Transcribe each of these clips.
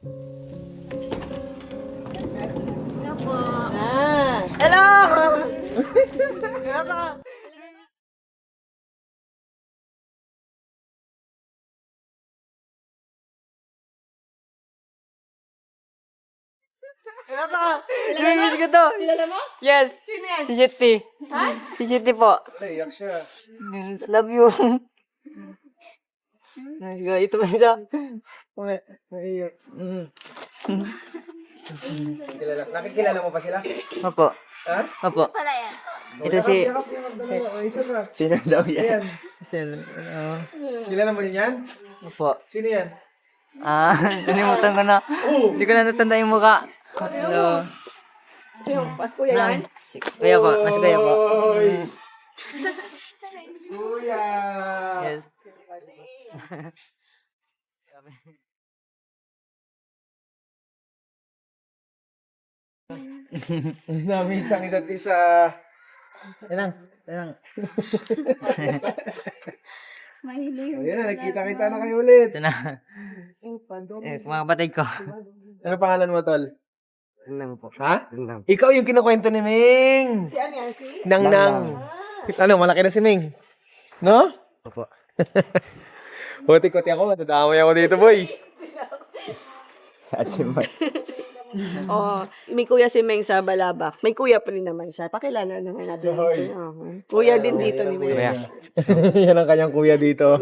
Hello po. Hello! Hello! Hello! Namimiss ko to! Kilala mo? Yes! Sino yan? Si Jetty. Ha? Si Jetty po. Naiyak siya. Love you. Nice guy. Ito ba isa? Naiyak. Nakikilala mo pa sila? Opo. Ha? Opo. Pala yan. Ito si... Yakap yung dalawa. Ay, isa pa. Sino daw Ayan. Kilala mo din yan? Opo. Sino yan? Nalimutan ko na. Hindi ko na natanda yung mukha. Hello. Sino? Pasko yan? Kuya po. Mas kuya po. Oy! Kuya! Yes. Namiss ang isa't isa. Tanang. Tanang. Mahilig. Ayan na, nagkita-kita na kayo ulit. Ito na. Mga kapatid ko. Ano pangalan mo, Tol? Nang po. Ha? Nang. Ikaw yung kinukwento ni Ming. Si ano yan? Si? Nang. Ano, malaki na si Ming. No? Opo. Huti-kuti ako, matadamay ako dito, boy. At si Mark. Oo. May kuya si Meng sa Balabak. May kuya pa rin naman siya. Pakilala naman natin. Kuya din dito ni Meng. Kuya. Yan ang kanyang kuya dito.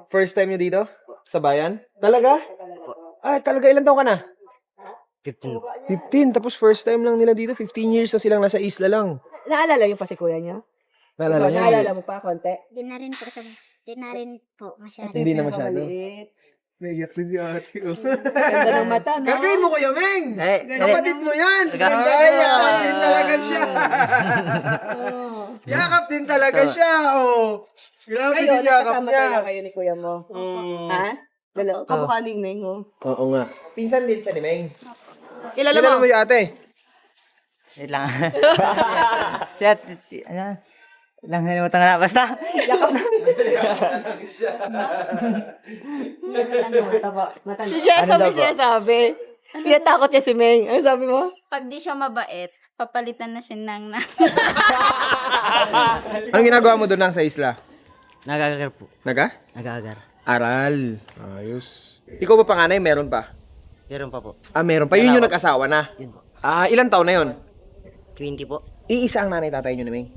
First time nyo dito? Sa bayan? Talaga? Talaga ilan taon ka na? 15. 15. Tapos first time lang nila dito. 15 years na silang nasa isla lang. Naalala niyo pa si kuya niya? Naalala niya? Naalala mo pa konti? Di na rin po masyado. Hindi na masyado. Maliit. Naiyak na si ate. Ganda ng mata, no? Kargahin mo, Kuya Meng! Eh, Kapatid mo yan! Ganda Ay, mo. yakap din talaga siya! Yakap din talaga siya, oh! Grabe Kayo, din yakap nakasama niya. talaga kayo ni kuya mo. Ha? Dalawa. Kamukha ni Meng, oh. Oo nga. Pinsan din siya ni Meng. Kilala Kilala mo? mo yung ate? wait lang. Ano? Lang nalimutan ko na. Basta. Si Jessa may sinasabi. Tinatakot niya si Meng. Ano sabi mo? Pag di siya mabait, papalitan na siya ng Anong ginagawa mo doon sa isla? Nagagar po. Naga? Nagagar. Aral. Ayos. Ikaw ba panganay? Meron pa? Meron pa po. Meron pa. Yun yung nag-asawa na. Yun po. Ilang taon na yun? 20 po. Iisa ang nanay tatay nyo ni Meng?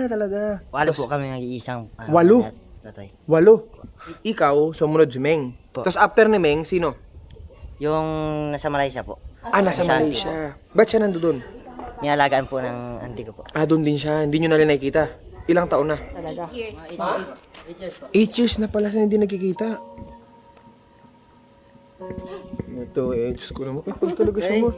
Talaga. Walo po kami nag-iisang. Walo? Tatay. 8. Ikaw, sumunod si Meng. Po. Tapos after ni Meng, sino? Yung nasa Malaysia po. Nasa Siya. Malaysia. Ba't siya nandoon? Nialagaan po ng auntie ko po. Doon din siya. Hindi nyo na rin nakikita. Ilang taon na? Talaga. years. 8 years na pala siya hindi nagkikita. Ito, Diyos ko naman. Pag talaga siya mo.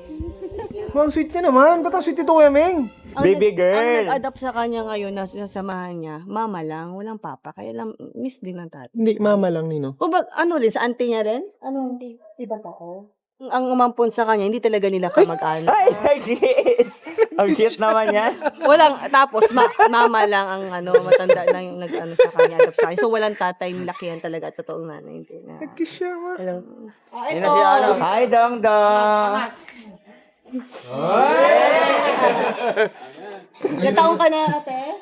Ang sweet niya naman. Ba't ang sweet ito, Kuya Meng? Baby girl. Ang nag-adapt sa kanya ngayon na sinasamahan niya, mama lang, walang papa. Kaya lang, miss din ng tatay. Hindi, mama lang, Nino. O ba, ano rin, sa auntie niya rin? Ano, ibang tao? Ang umampon sa kanya, hindi talaga nila kamag-anak. Ay, yes! Ang cute naman yan. Walang, tapos mama lang ang matanda lang yung nag-ano sa kanya, adapt sa kanya. So walang tatay, lakihan talaga at totoong nanay. Hindi na. Nagkiss siya, ma. Alam. Yun na si ano. Hi, Dong Dong. Ilang taong ka na, ate?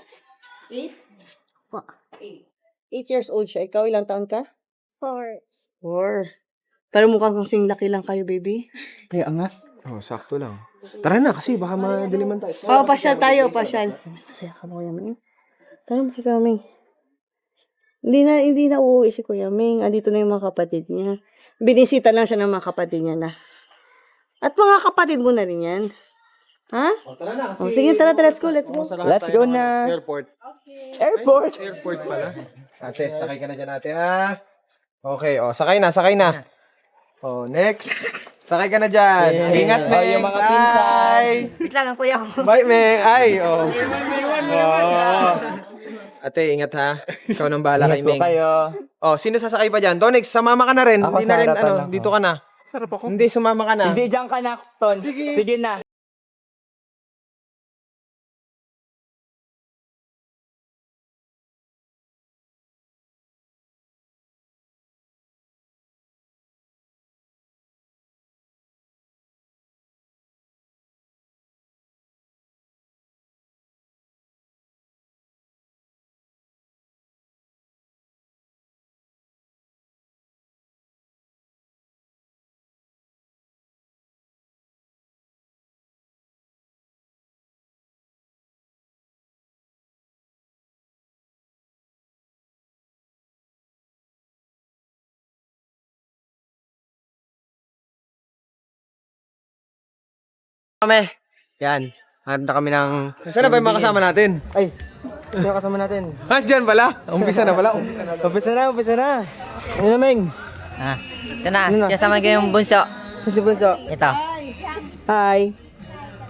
8? 8 years old siya. Ikaw, ilang taon ka? 4. 4. Pero mukhang kasing laki lang kayo, baby. Kaya nga. Sakto lang. Tara na, kasi baka madaliman tayo. Pasyal tayo, pasyal. Masaya ka mo, Kuya Ming. Tara mo si Kuya Ming. Hindi na uuwi si Kuya Ming. Andito na yung mga kapatid niya. Binisita lang siya ng mga kapatid niya na. At mga kapatid mo na rin yan. Ha? Tara na, kasi... Sige, tara, let's go, let's go. Let's go na. Airport. Airport. Airport pala. Ate, sakay ka na dyan, ate, ha? Okay, sakay na, sakay na. Next. Sakay ka na dyan. Ingat, Meng. Yung mga pinsay. Wait lang, ang kuya ko. Bye, Meng. Ay, Ate, ingat ha. Ikaw nang bahala kay Meng. kayo. Sino sasakay pa dyan? Tonix, sumama ka na rin. Ako Hindi na sa rin, harapan lang, dito ka na. Sarap ako. Hindi, sumama ka na. Hindi dyan ka na, Ton. Sige na. Kami. Yan. Hanap na kami ng... Saan na ba yung mga kasama natin? Ay, sino kasama natin? Dyan pala. Umpisa na pala. Umpisa na. Ano na, Meng? Ah, ito na. Kasama ko yung bunso. Sa si Bunso. Ito. Hi.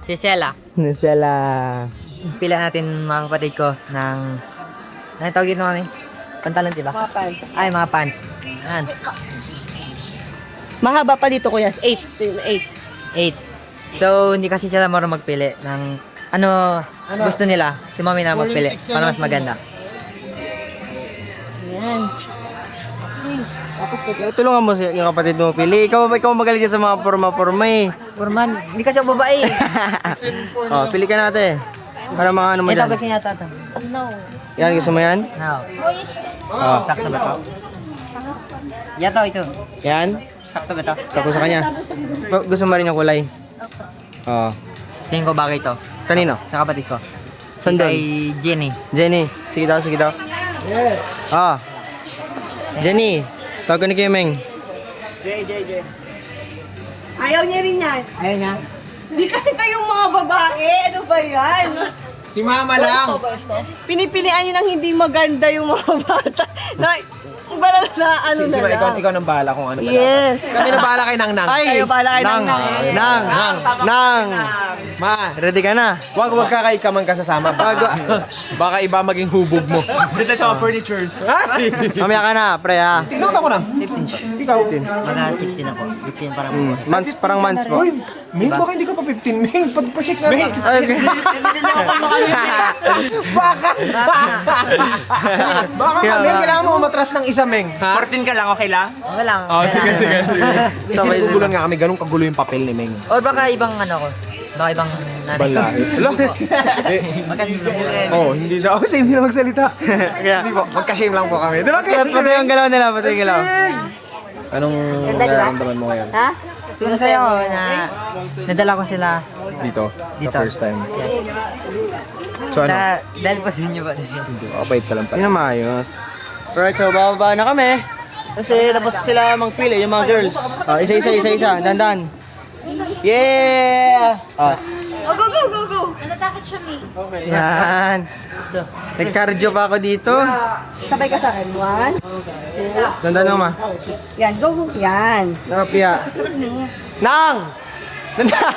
Si Sela. Nasela. Pila natin mga kapatid ko ng... Ano tawag dito kami? Pantalon, diba? Mga pants. Ay, mga pants. Yan. Mahaba pa dito kuya, 8. 8. So, hindi kasi sila marunong magpili ng ano gusto nila. Si mami na magpili para mas maganda. Tulungan mo yung kapatid mo pili. Ikaw magaling sa mga forma-forma eh. Purman, hindi kasi ako babae. Oh, pili ka natin. Para mga ano mo Ito dyan. gusto niya tata. No. Yan, gusto mo yan? No. Oh. Sakto ba to? Yato, ito. Yan? Sakto ba to? Sakto sa kanya. Gusto mo rin yung kulay? Oh. Tingin ko bagay to. Kanino? Sa kapatid ko. Saan doon? Kay Jenny. Jenny. Sige daw, sige daw. Yes. Ah. Jenny. Tawagan ni Kimeng. Ayaw niya rin yan. Ayun niya. Hindi kasi kayong mga babae. Ano ba yan? Si Mama lang. Pinipilian nyo ng hindi maganda yung mga bata. Para sa ano Si na lang. ikaw nang bahala kung ano ba. Yes. Kami na bahala kay Nang Nang. Ay! Kayo bahala kayo ng Nang! Ma, Ready ka na? wag ka kay Kamang kasasama. Baka iba maging hubog mo. Dito sa furnitures. Mamaya ka na, pre ha. Tingnan ko na. 15 po. Ikaw. Mga 16 na po. 15 para po. Months, parang months po. Uy, Ming, baka hindi ka pa 15, Ming. Pa-check na. Okay. Baka Ming, kailangan mo umatras ng isa, Meng. 14 ka lang, okay lang? Okay lang. Oh, sige. Kasi Sabay nagugulan nga kami, ganun kagulo yung papel ni Meng. O baka ibang ano ko. Baka ibang nanay. Oh, hindi daw. Same sila magsalita. Hindi po, magka-shame lang po kami. Di ba? Pati yung galaw nila, pati yung galaw. Anong nararamdaman mo ngayon? Ha? Masaya ko na nadala ko sila Dito, dito. the first time. Yes. So ano? Dahil po sa inyo ba? Kapait ka lang Hindi pala. na maayos. Alright, so bababa na kami. Kasi tapos sila magpili, yung mga girls. Oh, isa. Dandan. Yeah! Oh, Oh, go. Natakot siya, May. yan. Nag-cardio pa ako dito. Sabay ka sa akin. 1. Dandan mo, ma. Yan, go. Yan. Nakapia. Nang! Nang!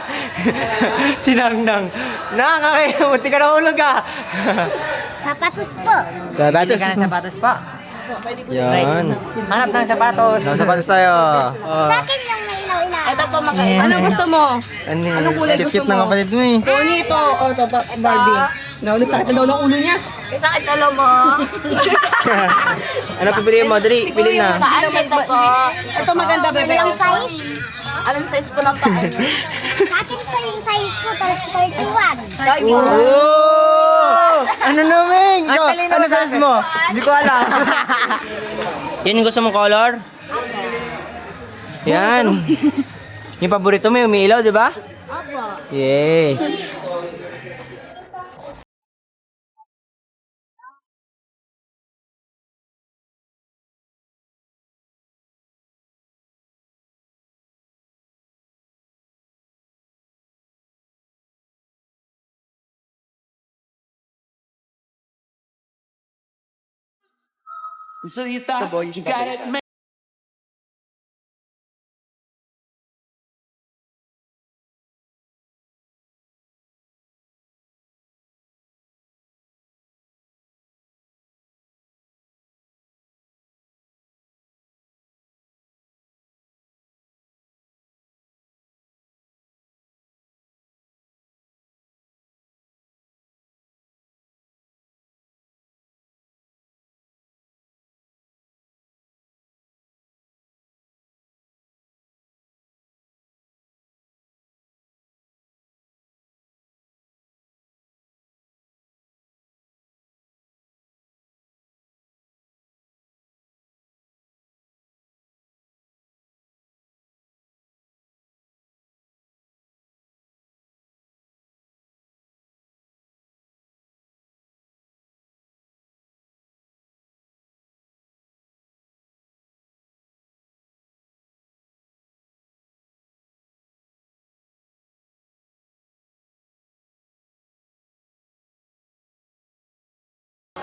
Si Nang. Nang, munti ka na ulog ah. Sapatos po. Bili ka ng sapatos pa. Yan. Hanap ng sapatos. Sapatos tayo. Sa akin yung may ilaw-ilaw. Ito po Ano gusto mo? Anong kulay gusto cute ng mo? kapatid mo eh. Pony ito. O, ito Barbie. Sakit na daw ng ulo niya. Sakit ulo mo. Ano pipiliin mo? Dali, pili na. Saan ito po? Ito maganda, bebe. Anong size? Anong size po ng paa niyo? Sa akin po yung size ko, 31. Oh! Ano na, Ming? Ikaw, talino ano mo sa size mo? Hindi ko alam. Yan yung gusto mong color? Yan. Yung paborito mo yung umiilaw, di ba? Opo. Yay.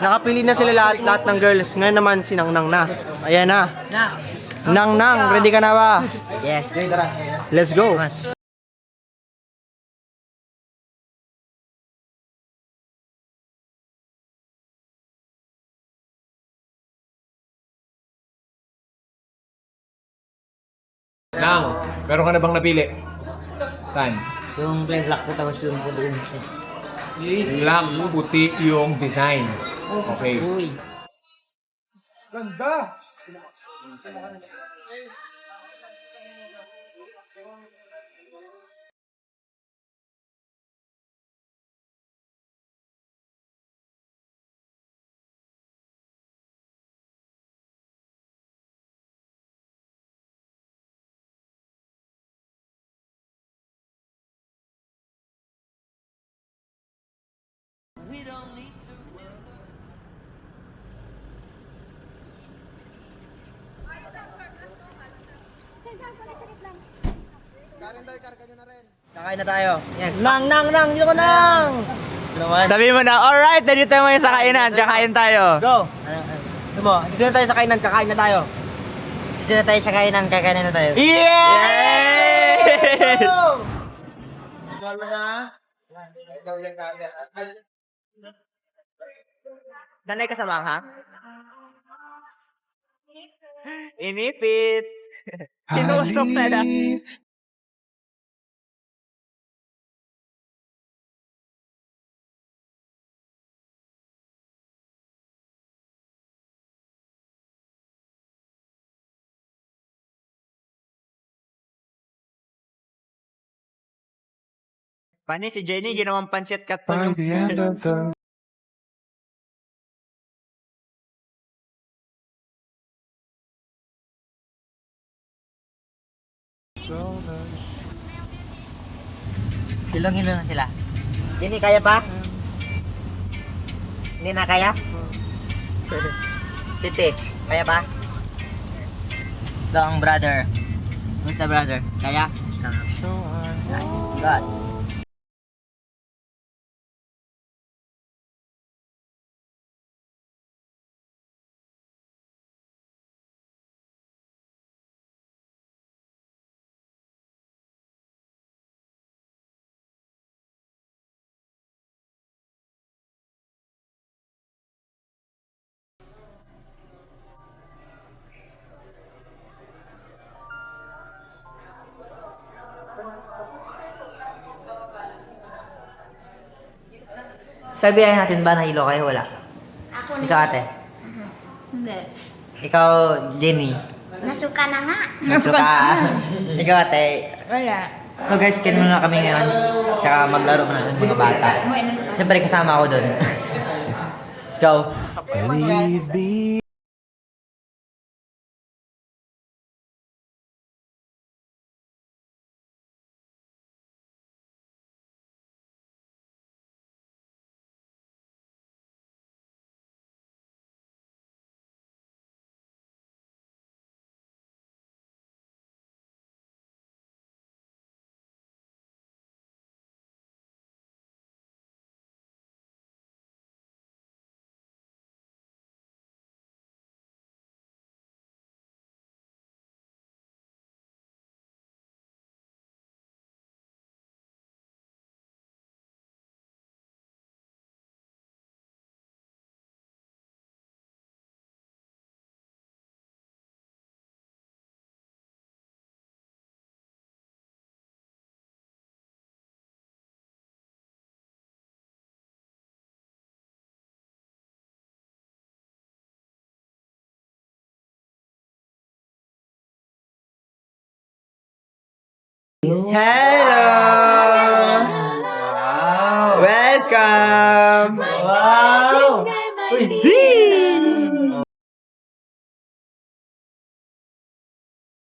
Nakapili na sila lahat ng girls. Ngayon naman si Nang na. Ayan na. Nang, ready ka na ba? Yes. Let's go. Nang, meron ka na bang napili? Saan? Yung plain black po tapos yung doon. Black, puti yung design. Okay. Uy. Kakain na tayo. Yan. Nang, dito ko nang! Sabi mo na, alright, nandito tayo ngayon sa kainan, kakain tayo. Go! Ano mo, dito na tayo sa kainan, kakain na tayo. Dito na tayo sa kainan, kakainin na tayo. Yes! Nanay kasama ha? Inipit! Tinusok na na. Pani, si Jenny, ginawang pancit canton yung... Hilong-hilo na sila. Hindi kaya pa? Hindi na kaya? City, kaya pa? Ito ang brother. Kumusta brother? Kaya? God. Sabihin natin ba nahilo kayo? Wala. Ako Ikaw ate. Hindi. Ikaw, Jenny. Nasuka na nga. Nasuka. Ikaw ate. Wala. So guys, skin muna kami ngayon. Tsaka maglaro na ng mga bata. Siyempre kasama ako doon. Let's go. Hello! Welcome! Wow!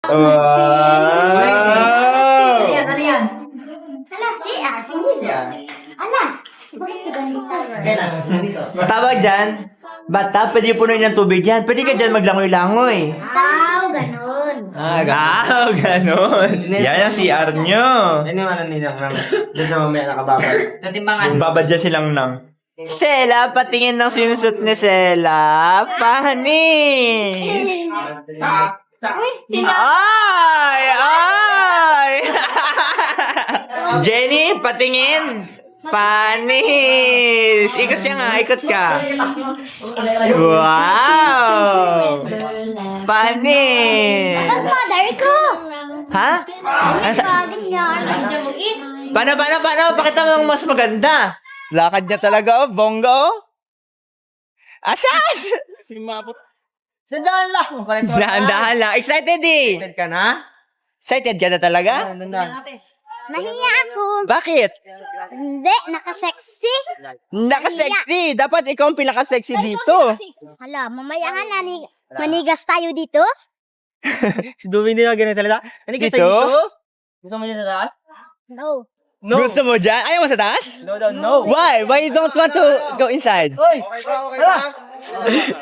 Wow! Ano yan? Hala, si Ala. Tawag dyan, bata, pwede punuin ng tubig yan. Pwede ka dyan maglangoy-langoy. Wow, ganun. Ganon. Yan ang CR nyo. Ano yung ano nilang nang? Doon sa mamaya nakababad. Natimbangan. Babad dyan silang nang. Sela, patingin ng swimsuit ni Sela. Panis! Ay! Jenny, patingin! Panis! Ikot ka nga, ikot ka. Wow! Panis! Mother ko! Ha? Paano? Pakita mo ang mas maganda. Lakad niya talaga, oh. Bongga, oh. Asas! Sandaan lang. Dahan-dahan lang. Excited, eh. Excited ka na? Excited ka na talaga? Nahiya ako. Bakit? Hindi, nakasexy. Naka-sexy. Dapat ikaw ang pinaka-sexy dito. Hala, mamaya nga manigas tayo dito. Si Dumi hindi na ganun salita. Ano Dito? Gusto mo dyan sa taas? No. No. Gusto mo dyan? Ayaw mo sa taas? No. Why? Why you don't want to go inside? Hoy! Okay ba?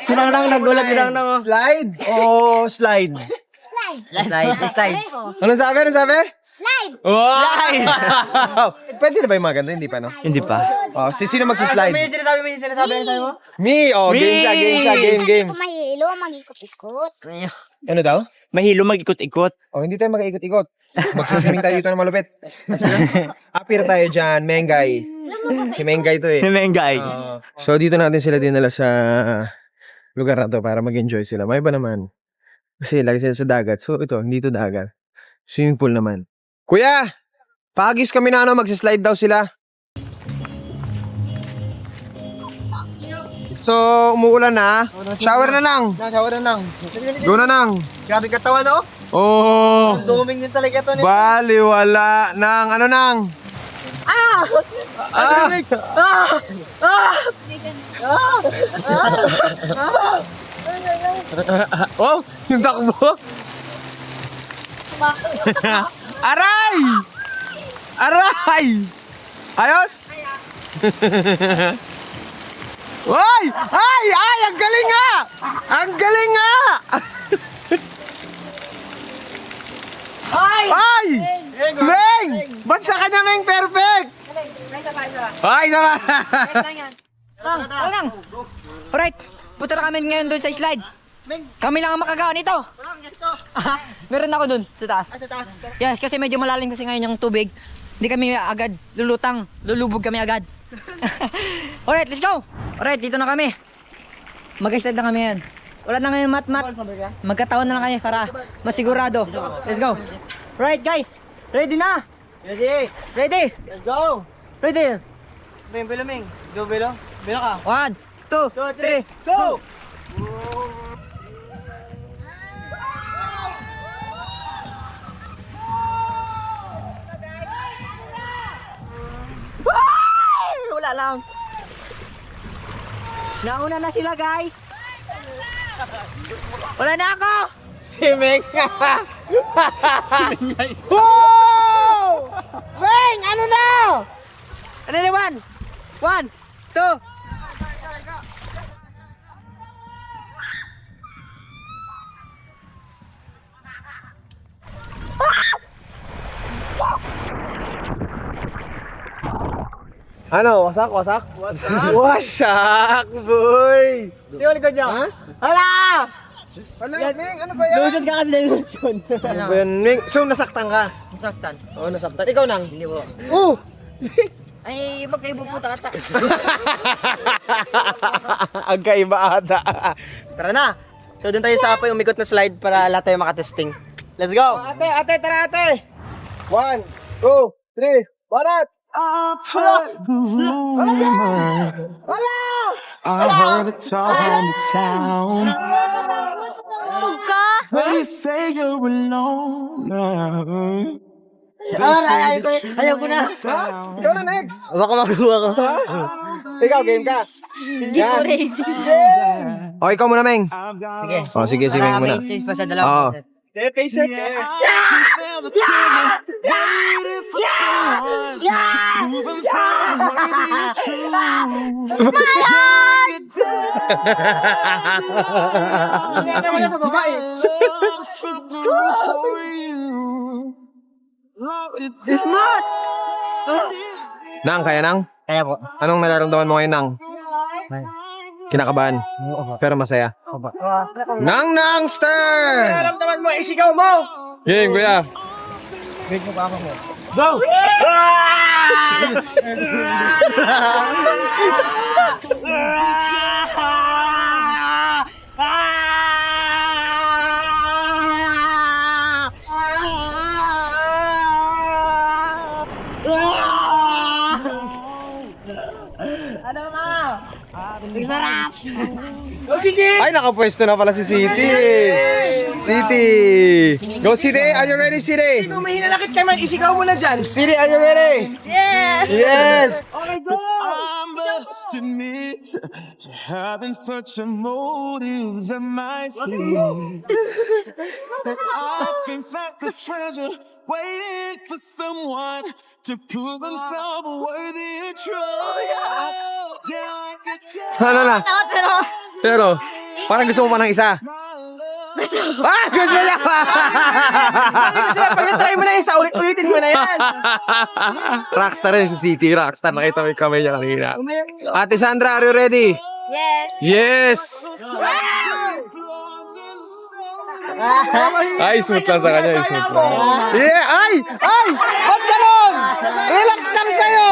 Sinang nagulat sinang nang. Slide o slide? Slide. Anong sabi? Slide. Wow! Pwede na ba yung mga ganito? Hindi pa, no? Hindi pa. Oh, sino magsa-slide? May sinasabi mo? Me! Oh, game siya. Game. Ito mahilo, mag-ikot-ikot. Ano daw? Mahilo mag-ikot-ikot. Oh, hindi tayo mag-ikot-ikot. Magsiswimming tayo dito na malupit. Apir tayo dyan, Mengay. Si Mengay to eh. Mengay. So, dito natin sila dinala sa lugar na to para mag-enjoy sila. May ba naman? Kasi lagi sila sa dagat. So, ito, dito dagat. Swimming pool naman. Kuya! Paagis kami na magsislide daw sila. So, umuulan na. Shower na lang. Go na lang. Grabe katawan, no? Oh, Duming din talaga ito. baliwala ng ano nang. Oh, yung takbo. Aray! Ayos? Ay! Ang galing nga! Ay! Meng! Ba't sa kanya, Meng? Perfect! Ay, sama! Lang. Alright, punta na kami ngayon doon sa slide. Kami lang ang makagawa nito. Meron ako doon sa taas. Yes, kasi medyo malalim kasi ngayon yung tubig. Hindi kami agad lulutang. Lulubog kami agad. Alright, let's go. Alright, dito na kami. Mag-slide na kami yan. Wala na ngayon mat. Magkatawan na lang kami para masigurado. Let's go. Right, guys. Ready na? Ready? Let's go. Ready? Ming. Go, Bilo. Bilo ka. 1, 2, 3, go! Wala lang. Nauna na sila, guys. Wala na ako. Si Meng! Wow! Meng, ano na? Ano na, 1, 2. Ano? Wasak? Wasak, boy! Di ba likod niya? Ha? Hala! Ano, Meng? Ano ba yan? Lusun ka kasi ng lusun. Ano ba yan, Meng? So, nasaktan ka? Masaktan. Oo, nasaktan. Ikaw nang? Hindi po. Oh! Ay, magkaibo po ata. Ang kaiba ata. Tara na. So, doon tayo sa apoy umikot na slide para lahat tayo makatesting. Let's go! Ate, tara ate! 1, 2, 3, banat! I heard it all in the town. They say you're alone now. Ayaw ko na. Ikaw na next! Baka makuha ko. Ikaw, game ka! Hindi ko ready. O, ikaw muna, Meng. Sige. O, sige, si Meng muna. May chase pa sa dalawa. Oo. Nang, kaya nang? Kaya po. Anong nararamdaman mo ngayon, Nang? Kinakabahan. Pero masaya. Nang Nangster! Naramdaman mo, isigaw mo! Game, kuya. Go! Ay, nakapwesto na pala si City. City. Go, City. Are you ready, City? Kung may hinanakit ka man, isigaw mo na dyan. City, are you ready? Yes! Yes! I must admit to having such a motives at my sleeve. That I think that the treasure waiting for someone to prove themselves worthy of trust. Yeah, I could tell. Ano na? Pero, parang gusto mo pa ng isa. Ah! Gusto niya! Kasi pag try mo na isa, ulit-ulitin mo na yan. Rockstar rin si City. Rockstar. Nakita mo yung kamay niya kanina. Ate Sandra, are you ready? Yes. Yes! Ay, smooth lang sa kanya. Smooth lang. Yeah! Ay! Ay! Ba't ganon? Relax lang sa'yo!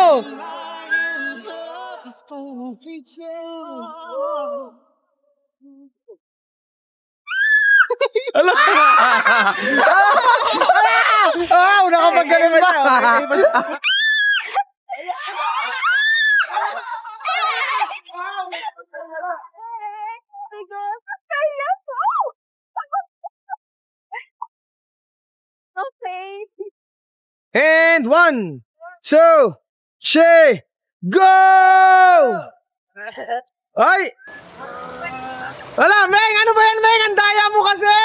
Ala! Ah! Nakapaggaling ba? Okay. And 1, 2, 3, go! Ay! Wala, Meng! Ano ba yan, Meng? Ang daya mo kasi!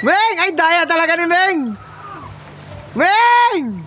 Meng! Ay, daya talaga ni Meng! Meng!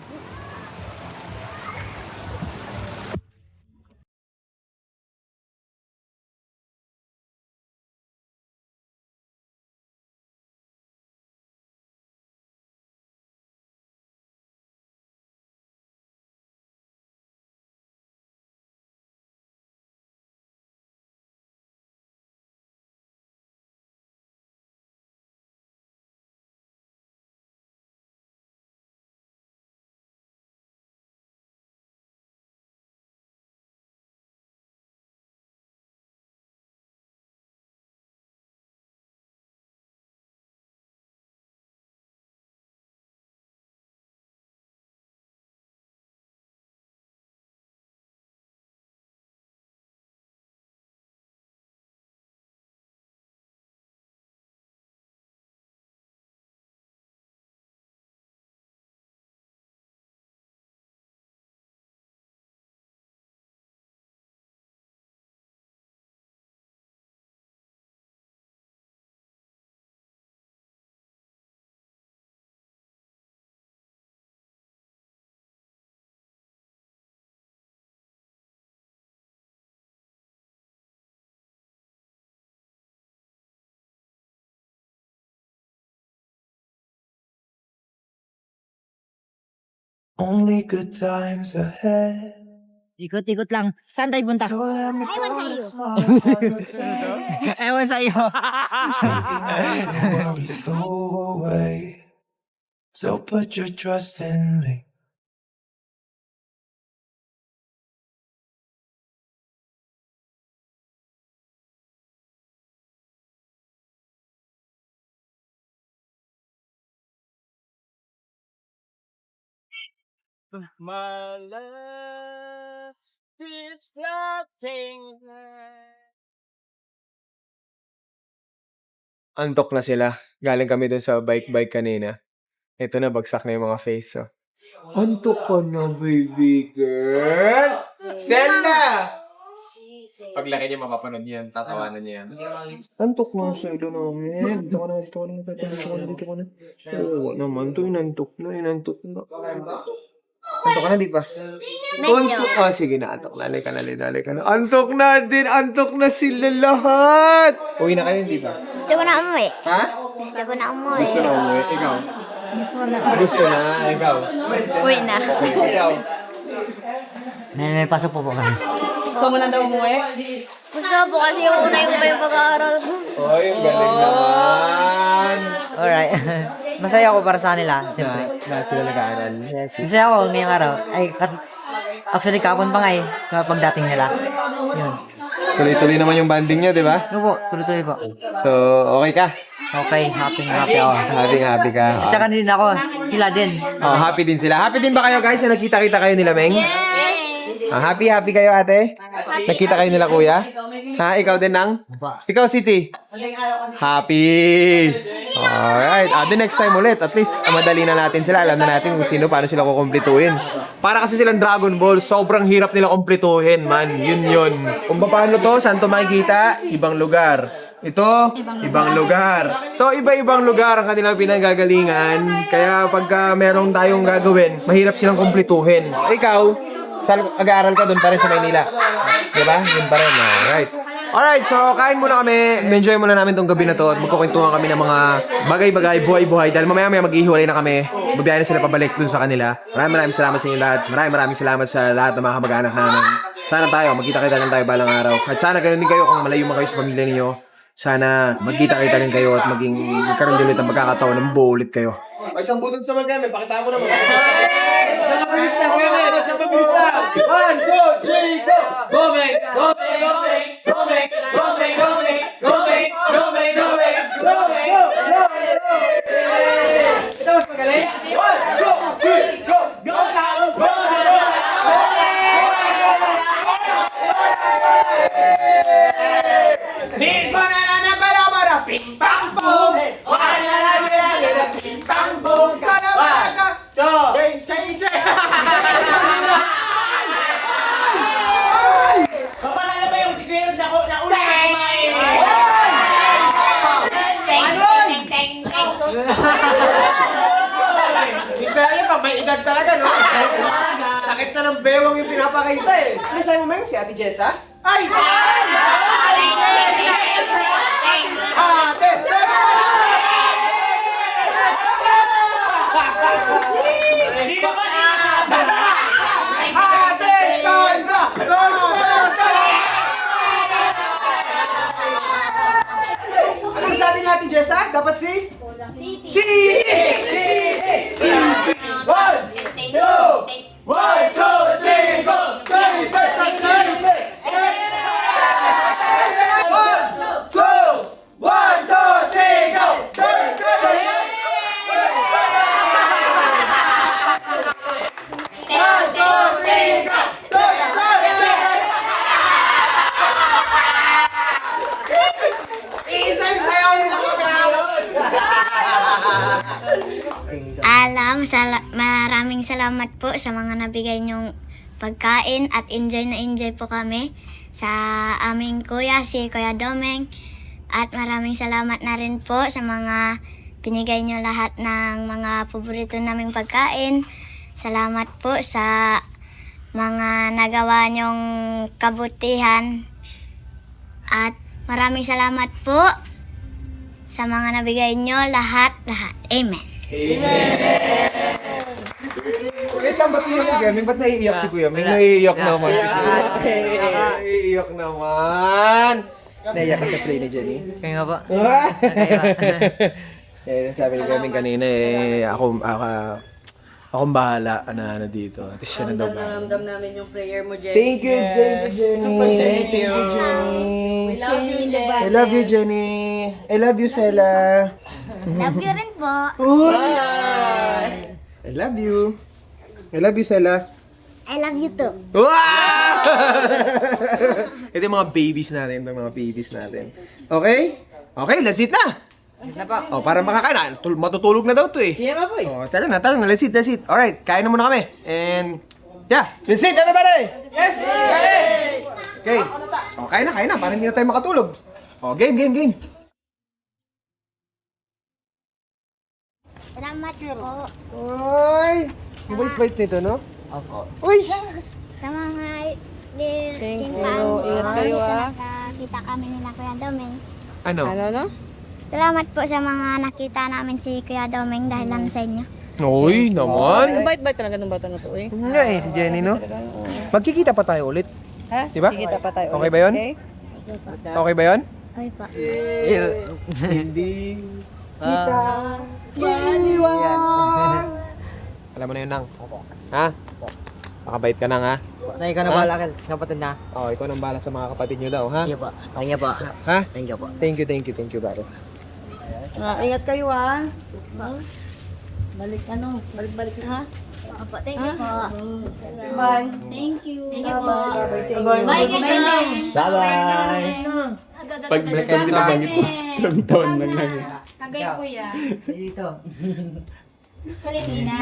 Only good times ahead. Ikot-ikot lang. Saan tayo punta? So let me go to smile Ewan sa iyo. worries go away. So put your trust in me. My love is nothing. Antok na sila. Galing kami dun sa bike kanina. Ito na, bagsak na yung mga face. Oh. Antok ka na, baby girl! Selna! Paglaki niya, mapapanood niya yan. Tatawanan niya yan. Antok na sa ilo namin. Dito ka na. Oo naman, to inantok na. Antok ka na, di ba? Antok ka. Sige na, antok na. Dali ka na. Antok na sila lahat. Uwi na kayo, di ba? Gusto ko na umuwi. Ha? Gusto ko na umuwi. Gusto na umuwi. Ikaw? Gusto na. Ikaw? Uwi na. Ikaw? May pasok po kami. Gusto mo na daw umuwi? Gusto po kasi uunay ko pa yung pag-aaral ko. Oy, ang galing naman. Alright. Masaya ako para sa kanila, siyempre. Lahat sila nag-aaral. Masaya ako ngayong araw. Actually, kapon pa nga eh, sa pagdating nila. Yun. Tuloy-tuloy naman yung banding nyo, di ba? Yun po, tuloy-tuloy po. So, okay ka? Okay, happy ako. Happy ka. At saka din ako, sila din. Oh, happy din sila. Happy din ba kayo guys na nagkita-kita kayo nila, Meng? Yes! Happy kayo ate? Nakita kayo nila kuya? Ha? Ikaw din nang? Ikaw, City? Happy! Alright. The next time ulit. At least, madali na natin sila. Alam na natin kung sino, paano sila kukumplituhin. Para kasi silang Dragon Ball, sobrang hirap nila kumplituhin, man. Yun. Kung paano to, saan to makikita? Ibang lugar. Ito, ibang lugar. So, iba-ibang lugar ang kanilang pinanggagalingan. Kaya pagka merong tayong gagawin, mahirap silang kumplituhin. Ikaw, saan mag-aaral ka doon pa rin sa Maynila? Diba? Yun pa rin. Alright, so kain muna kami. Enjoy muna namin tong gabi na to at magkukwentuhan kami ng mga bagay-bagay, buhay-buhay. Dahil mamaya maghihiwalay na kami. Babiyahin na sila pabalik dun sa kanila. Maraming salamat sa inyo lahat. Maraming salamat sa lahat ng mga kamag-anak namin. Sana tayo, magkita-kita lang tayo balang araw. At sana ganun din kayo kung malayo man kayo sa pamilya ninyo. Sana magkita-kita rin kayo at magkaroon din ulit ang pagkakataon ng buo ulit kayo. Ay, isang button sa mga may pakita mo naman. Isang pabilis na, kuya men! Isang pabilis na! 1, 2, 3, go! Go, Meg! Go, Meg! Go, Meg! Go, Meg! Go, Meg! Go, Meg! Go, Meg! Go, Meg! Go, Meg! Go, Meg! Go, Meg! Ito mas magaling? 1, 2, 3, go! Go now! Go now! Big banana balabara, ping pang boom! Wala la la ping pang boom! Kalabaka! Kapala ba yung sigurado na una kumain? Isa yan, pag may edad talaga, no? Sakit na ng bewang yung pinapakita eh. Ano sa'yo mo, Meng? Si Ate Jessa? Ay! Ate! Ate Sandra! Ano sabi ni Ate Jessa? Dapat si? Si! One, two, three, go! Say, One, two, three, go! Maraming salamat po sa mga nabigay niyong pagkain at enjoy na enjoy po kami sa aming kuya, si Kuya Domeng. At maraming salamat na rin po sa mga binigay niyo lahat ng mga paborito naming pagkain. Salamat po sa mga nagawa niyong kabutihan. At maraming salamat po sa mga nabigay niyo lahat. Amen. Wait lang, ba't iiyak si Kuya Ming? Ba't naiiyak si Kuya Ming? Naiiyak naman si Kuya Ming. Naiiyak naman. Naiiyak ka sa play ni Jenny. Kaya nga po. Eh, sabi ni Kuya Ming kanina akong bahala na dito. At siya na daw bahala. Naramdam namin yung prayer mo, Jenny. Thank you, Jenny. Super thank you. We love you, Jenny. I love you, Jenny. I love you, Sela. Love you rin po. I love you. I love you, Sela. I love you too. Wow! Ito yung mga babies natin. Okay? Okay, let's eat na. Oh, para makakain. Matutulog na daw to eh. Kaya nga po eh. Oh, tara na. Let's eat. Alright, kain na muna kami. And, yeah, let's eat everybody! Yes! Okay. Oh, kain na. Para hindi na tayo makatulog. Oh, game. Salamat po. Oy! Wait nito, no? Opo. Uy! Sa mga Thank timpang. you. Ingat kayo, ah. Kita kami nila Kuya Domeng. Ano? Ano? Salamat po sa mga nakita namin si Kuya Domeng dahil lang sa inyo. Uy, naman. Bait-bait talaga ng bata na to eh. Nga eh, Jenny, no? Magkikita pa tayo ulit. Ha? Diba? Kikita pa tayo. Okay ba yun? Okay? Okay ba yun? Okay po. Alam mo na yun, Nang. Ha? Makabait ka, Nang, ha? Na ikaw na bahala, kapatid na. Oo, ikaw nang bala sa mga kapatid nyo daw, ha? Thank you po. Thank you po. Ha? Thank you po. Thank you, pare. Ingat kayo ha. Balik balik na ha. Opo, thank you po. Bye. Thank you. Thank you po. Bye-bye sa inyo. Bye, Kuya Domeng. Bye-bye. Pag black and nabanggit mo, taon lang lang. Kagay kuya. Dito. Huli na.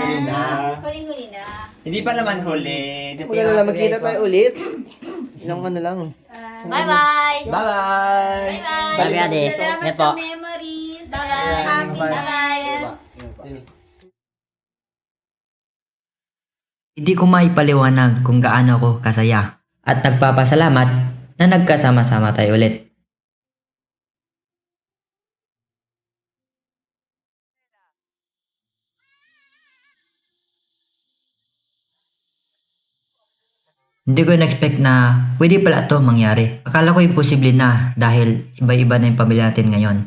Huli na. Hindi pa naman huli. Wala lang, magkita tayo ulit. Ilang ka na lang. Bye-bye. Bye-bye. Bye-bye. Bye, Ate. Salamat Ingat sa po. memories. Happy lives. Hindi ko maipaliwanag kung gaano ako kasaya at nagpapasalamat na nagkasama-sama tayo ulit. Hindi ko na-expect na pwede pala ito mangyari. Akala ko imposible na dahil iba-iba na yung pamilya natin ngayon.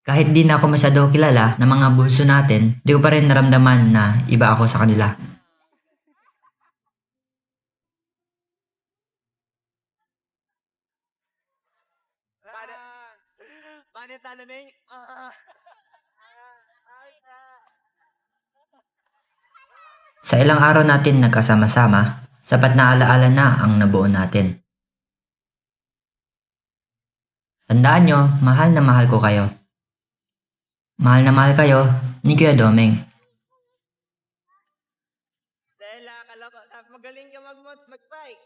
Kahit di na ako masyado kilala ng mga bulso natin, di ko pa rin naramdaman na iba ako sa kanila. Sa ilang araw natin nagkasama-sama, sapat na alaala na ang nabuo natin. Tandaan nyo, mahal na mahal ko kayo. Mahal na mahal kayo ni Kuya Domeng. Stella, magaling ka mag-bike.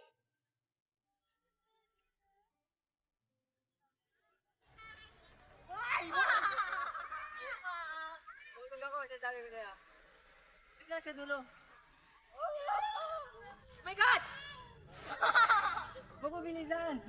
Tulog ako, sasabi ko sa'yo. Bigla sa dulo. Oh my God! Magpabilisan!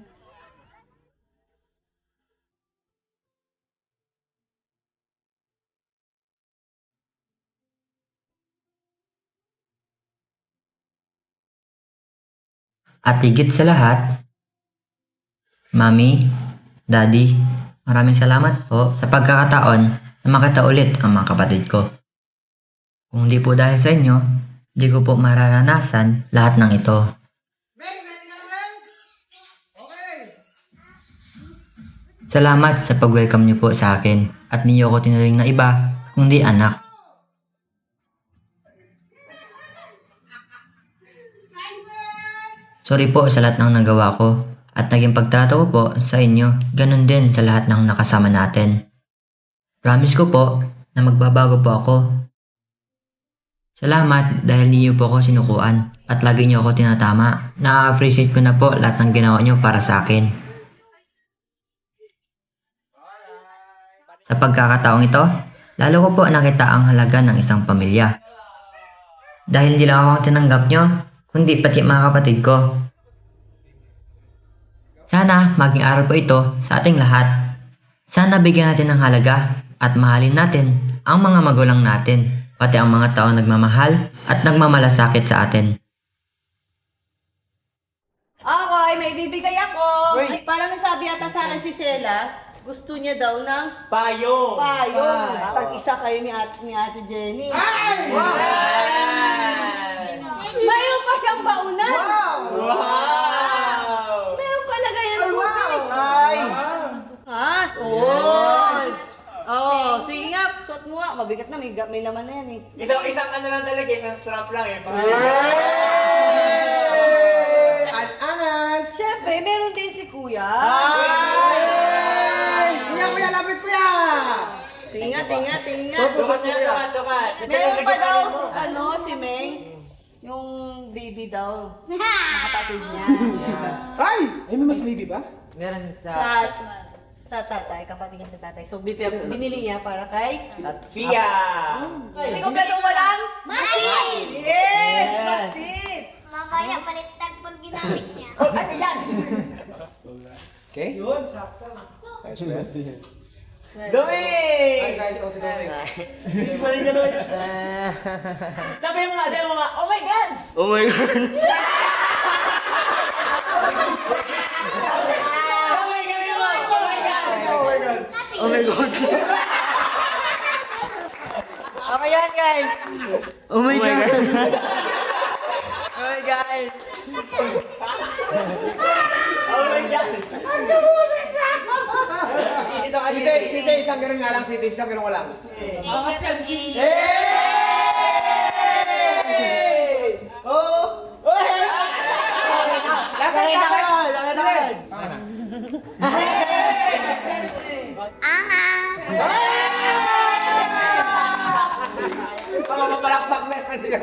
At higit sa lahat, Mami, Daddy, maraming salamat po sa pagkakataon na makita ulit ang mga kapatid ko. Kung di po dahil sa inyo, di ko po mararanasan lahat ng ito. Salamat sa pag-welcome niyo po sa akin at niyo ko tinuring na iba kundi anak. Sorry po sa lahat ng nagawa ko at naging pagtrato ko po sa inyo, ganun din sa lahat ng nakasama natin. Promise ko po na magbabago po ako. Salamat dahil niyo po ako sinukuan at lagi niyo ako tinatama. Na-appreciate ko na po lahat ng ginawa niyo para sa akin. Sa pagkakataong ito, lalo ko po nakita ang halaga ng isang pamilya. Dahil hindi lang ako ang tinanggap niyo, kundi pati mga kapatid ko. Sana maging aral po ito sa ating lahat. Sana bigyan natin ng halaga at mahalin natin ang mga magulang natin, pati ang mga taong nagmamahal at nagmamalasakit sa atin. Okay, may bibigay ako. Ay, parang nasabi ata sa akin si Sheila, gusto niya daw ng Payo! Tag-isa kayo ni Ate Jenny. Mayroon pa siyang baunan. Wow! Meron pala ganyan tubig. Ay! Oh, sige nga, suot mo nga. Mabigat na, may laman na yan eh. Isang ano lang talaga, isang strap lang eh. Siyempre, meron din si Kuya. Kuya, lapit kuya! Tingnan. Sukat niya, sukat. Meron pa daw, si Meng. Yung baby daw. Mga kapatid niya. Ay! Ay, may mas baby ba? Meron Sa tatay, kapatid niya sa tatay. So, binili niya para kay... Pia! Hindi ko ganun walang... Masis! Yes! Masis! Mamaya baliktad pag ginamit niya. Oh, ano yan? Okay? Yun, sakto. Doming! Sabi mo nga, oh my God! Oh my God! Oh my God! Okay yan, guys. Oh my God! Oh my God. Site, isang ganun nga lang, Site, isang ganun ka lang. Anga! Mapapalakpak na kasi ka.